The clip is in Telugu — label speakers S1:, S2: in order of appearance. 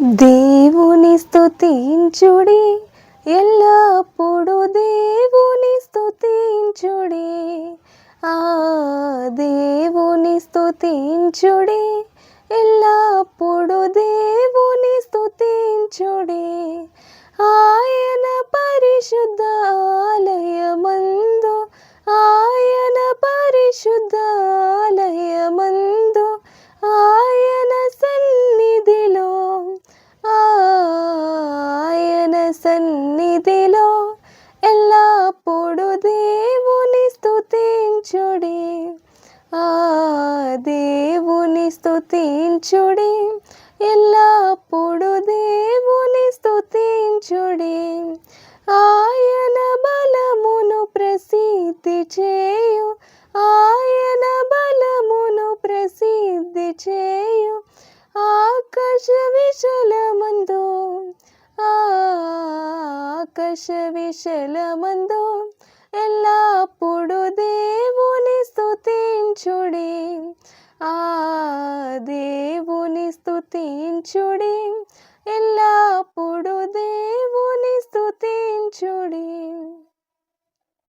S1: దేవుని స్తుతించుడి, ఎల్లప్పుడు దేవుని స్తుతించుడి. ఆ దేవుని స్తుతించుడి, ఎల్లప్పుడు దేవుని స్తుతించుడి. ఆయన పరిశుద్ధ ఆలయమందు, ఆయన పరిశుద్ధ ఆలయమందు, ఆయన సన్నిధిలో, ఆయన సన్నిధిలో ఎల్లప్పుడు దేవుని స్తుతించుడి. ఆ దేవుని స్తుతించుడి, ఎల్లప్పుడు దేవుని స్తుతించుడి. ఆయన బలమును ప్రసిద్ధి చేయు, ఆయన బలమును ప్రసిద్ధి చేయు. ఆకాశ విశాలమందు, ఆకాశ విశాలమందు ఎల్లప్పుడు దేవుని స్తుతించుడి. ఆ దేవుని స్తుతించుడి,